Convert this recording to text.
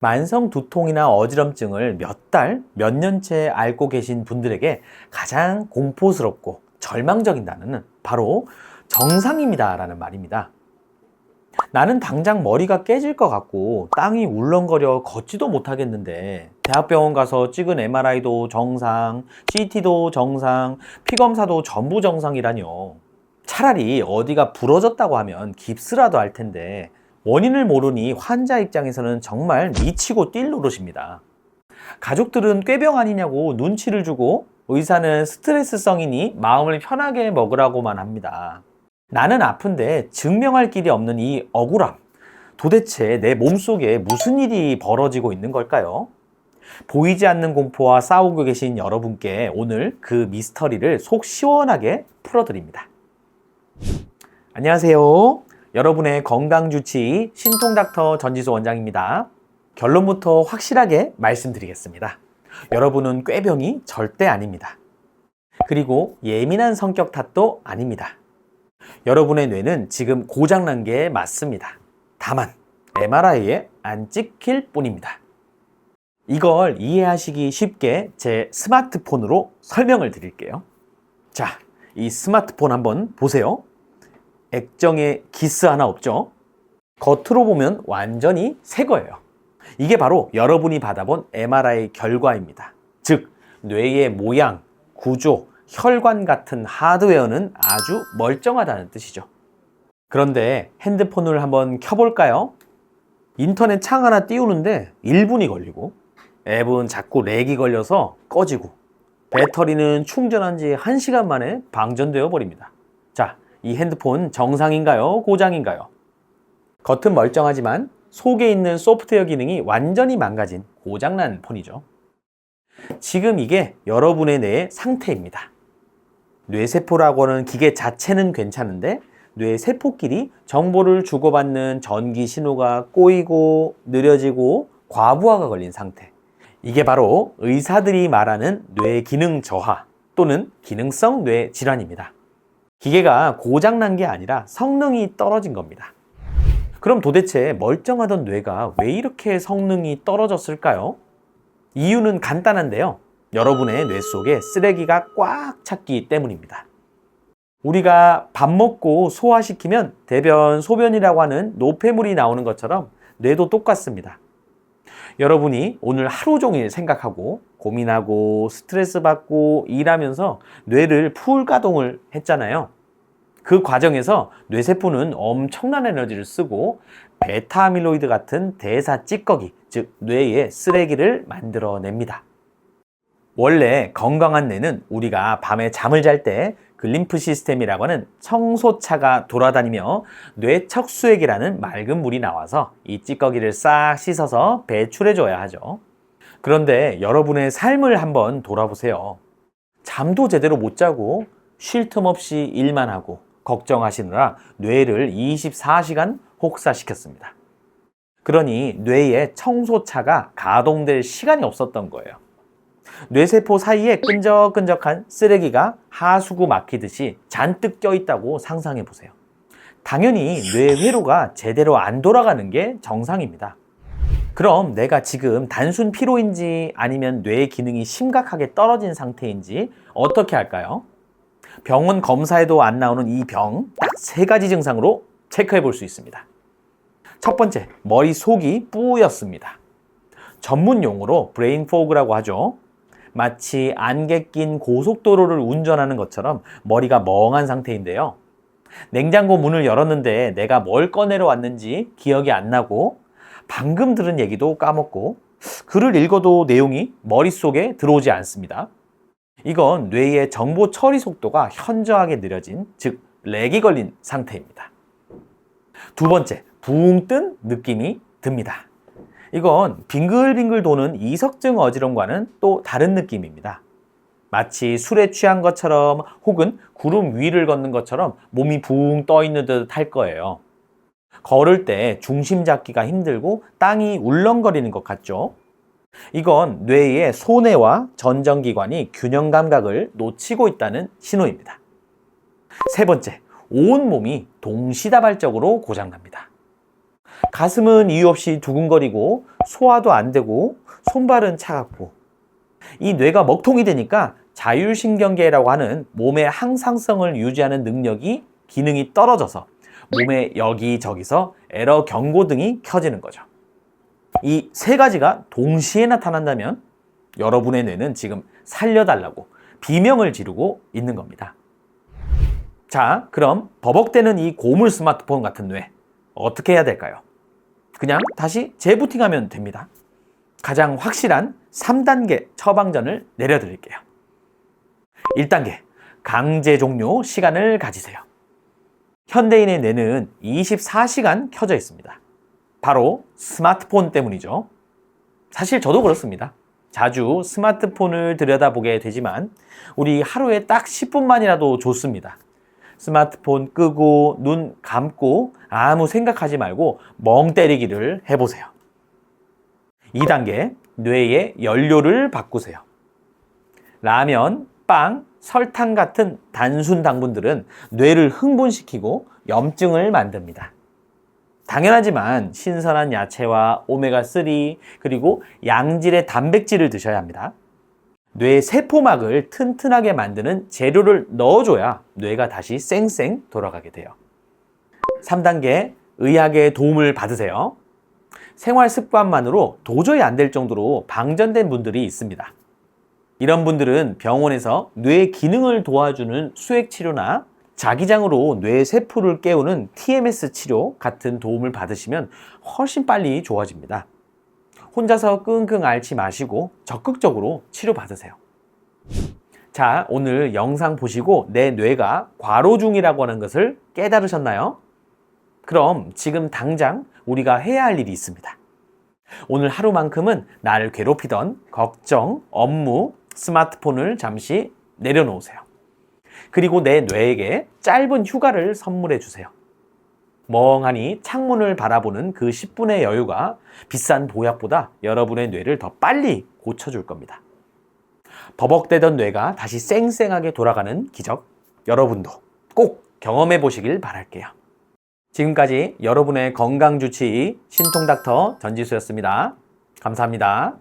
만성 두통이나 어지럼증을 몇 달, 몇 년째 앓고 계신 분들에게 가장 공포스럽고 절망적인 단어는 바로 정상입니다라는 말입니다. 나는 당장 머리가 깨질 것 같고 땅이 울렁거려 걷지도 못하겠는데 대학병원 가서 찍은 MRI도 정상, CT도 정상, 피검사도 전부 정상이라뇨. 차라리 어디가 부러졌다고 하면 깁스라도 할 텐데 원인을 모르니 환자 입장에서는 정말 미치고 뛸 노릇입니다. 가족들은 꾀병 아니냐고 눈치를 주고 의사는 스트레스성이니 마음을 편하게 먹으라고만 합니다. 나는 아픈데 증명할 길이 없는 이 억울함. 도대체 내 몸속에 무슨 일이 벌어지고 있는 걸까요? 보이지 않는 공포와 싸우고 계신 여러분께 오늘 그 미스터리를 속 시원하게 풀어드립니다. 안녕하세요. 여러분의 건강주치의 신통닥터 전지수 원장입니다. 결론부터 확실하게 말씀드리겠습니다. 여러분은 꾀병이 절대 아닙니다. 그리고 예민한 성격 탓도 아닙니다. 여러분의 뇌는 지금 고장난 게 맞습니다. 다만 MRI에 안 찍힐 뿐입니다. 이걸 이해하시기 쉽게 제 스마트폰으로 설명을 드릴게요. 자, 이 스마트폰 한번 보세요. 액정에 기스 하나 없죠? 겉으로 보면 완전히 새 거예요. 이게 바로 여러분이 받아본 MRI 결과입니다. 즉, 뇌의 모양, 구조, 혈관 같은 하드웨어는 아주 멀쩡하다는 뜻이죠. 그런데 핸드폰을 한번 켜볼까요? 인터넷 창 하나 띄우는데 1분이 걸리고 앱은 자꾸 렉이 걸려서 꺼지고 배터리는 충전한 지 1시간 만에 방전되어 버립니다. 자, 이 핸드폰 정상인가요? 고장인가요? 겉은 멀쩡하지만 속에 있는 소프트웨어 기능이 완전히 망가진 고장난 폰이죠. 지금 이게 여러분의 뇌의 상태입니다. 뇌세포라고 하는 기계 자체는 괜찮은데 뇌세포끼리 정보를 주고받는 전기 신호가 꼬이고 느려지고 과부하가 걸린 상태. 이게 바로 의사들이 말하는 뇌 기능 저하 또는 기능성 뇌 질환입니다. 기계가 고장난 게 아니라 성능이 떨어진 겁니다. 그럼 도대체 멀쩡하던 뇌가 왜 이렇게 성능이 떨어졌을까요? 이유는 간단한데요. 여러분의 뇌 속에 쓰레기가 꽉 찼기 때문입니다. 우리가 밥 먹고 소화시키면 대변, 소변이라고 하는 노폐물이 나오는 것처럼 뇌도 똑같습니다. 여러분이 오늘 하루 종일 생각하고 고민하고 스트레스 받고 일하면서 뇌를 풀 가동을 했잖아요. 그 과정에서 뇌세포는 엄청난 에너지를 쓰고 베타아밀로이드 같은 대사 찌꺼기, 즉 뇌의 쓰레기를 만들어냅니다. 원래 건강한 뇌는 우리가 밤에 잠을 잘 때 글림프 시스템이라고 하는 청소차가 돌아다니며 뇌척수액이라는 맑은 물이 나와서 이 찌꺼기를 싹 씻어서 배출해 줘야 하죠. 그런데 여러분의 삶을 한번 돌아보세요. 잠도 제대로 못 자고 쉴 틈 없이 일만 하고 걱정하시느라 뇌를 24시간 혹사시켰습니다. 그러니 뇌의 청소차가 가동될 시간이 없었던 거예요. 뇌세포 사이에 끈적끈적한 쓰레기가 하수구 막히듯이 잔뜩 껴있다고 상상해 보세요. 당연히 뇌회로가 제대로 안 돌아가는 게 정상입니다. 그럼 내가 지금 단순 피로인지 아니면 뇌 기능이 심각하게 떨어진 상태인지 어떻게 할까요? 병원 검사에도 안 나오는 이 병 딱 3가지 증상으로 체크해 볼 수 있습니다. 첫 번째, 머릿속이 뿌였습니다. 전문 용어로 브레인 포그라고 하죠. 마치 안개 낀 고속도로를 운전하는 것처럼 머리가 멍한 상태인데요. 냉장고 문을 열었는데 내가 뭘 꺼내러 왔는지 기억이 안 나고 방금 들은 얘기도 까먹고 글을 읽어도 내용이 머릿속에 들어오지 않습니다. 이건 뇌의 정보 처리 속도가 현저하게 느려진, 즉 렉이 걸린 상태입니다. 두 번째, 붕 뜬 느낌이 듭니다. 이건 빙글빙글 도는 이석증 어지럼과는 또 다른 느낌입니다. 마치 술에 취한 것처럼 혹은 구름 위를 걷는 것처럼 몸이 붕 떠 있는 듯 할 거예요. 걸을 때 중심 잡기가 힘들고 땅이 울렁거리는 것 같죠? 이건 뇌의 소뇌와 전정기관이 균형 감각을 놓치고 있다는 신호입니다. 세 번째, 온몸이 동시다발적으로 고장납니다. 가슴은 이유 없이 두근거리고 소화도 안 되고 손발은 차갑고 이 뇌가 먹통이 되니까 자율신경계라고 하는 몸의 항상성을 유지하는 능력이 기능이 떨어져서 몸의 여기저기서 에러 경고등이 켜지는 거죠. 이 세 가지가 동시에 나타난다면 여러분의 뇌는 지금 살려달라고 비명을 지르고 있는 겁니다. 자, 그럼 버벅대는 이 고물 스마트폰 같은 뇌 어떻게 해야 될까요? 그냥 다시 재부팅하면 됩니다. 가장 확실한 3단계 처방전을 내려드릴게요. 1단계, 강제 종료 시간을 가지세요. 현대인의 뇌는 24시간 켜져 있습니다. 바로 스마트폰 때문이죠. 사실 저도 그렇습니다. 자주 스마트폰을 들여다보게 되지만 우리 하루에 딱 10분만이라도 좋습니다. 스마트폰 끄고 눈 감고 아무 생각하지 말고 멍 때리기를 해보세요. 2단계, 뇌의 연료를 바꾸세요. 라면, 빵, 설탕 같은 단순 당분들은 뇌를 흥분시키고 염증을 만듭니다. 당연하지만 신선한 야채와 오메가3 그리고 양질의 단백질을 드셔야 합니다. 뇌 세포막을 튼튼하게 만드는 재료를 넣어줘야 뇌가 다시 쌩쌩 돌아가게 돼요. 3단계, 의학의 도움을 받으세요. 생활 습관만으로 도저히 안 될 정도로 방전된 분들이 있습니다. 이런 분들은 병원에서 뇌 기능을 도와주는 수액 치료나 자기장으로 뇌 세포를 깨우는 TMS 치료 같은 도움을 받으시면 훨씬 빨리 좋아집니다. 혼자서 끙끙 앓지 마시고 적극적으로 치료받으세요. 자, 오늘 영상 보시고 내 뇌가 과로 중이라고 하는 것을 깨달으셨나요? 그럼 지금 당장 우리가 해야 할 일이 있습니다. 오늘 하루만큼은 나를 괴롭히던 걱정, 업무, 스마트폰을 잠시 내려놓으세요. 그리고 내 뇌에게 짧은 휴가를 선물해 주세요. 멍하니 창문을 바라보는 그 10분의 여유가 비싼 보약보다 여러분의 뇌를 더 빨리 고쳐줄 겁니다. 버벅대던 뇌가 다시 쌩쌩하게 돌아가는 기적, 여러분도 꼭 경험해 보시길 바랄게요. 지금까지 여러분의 건강주치의 신통닥터 전지수였습니다. 감사합니다.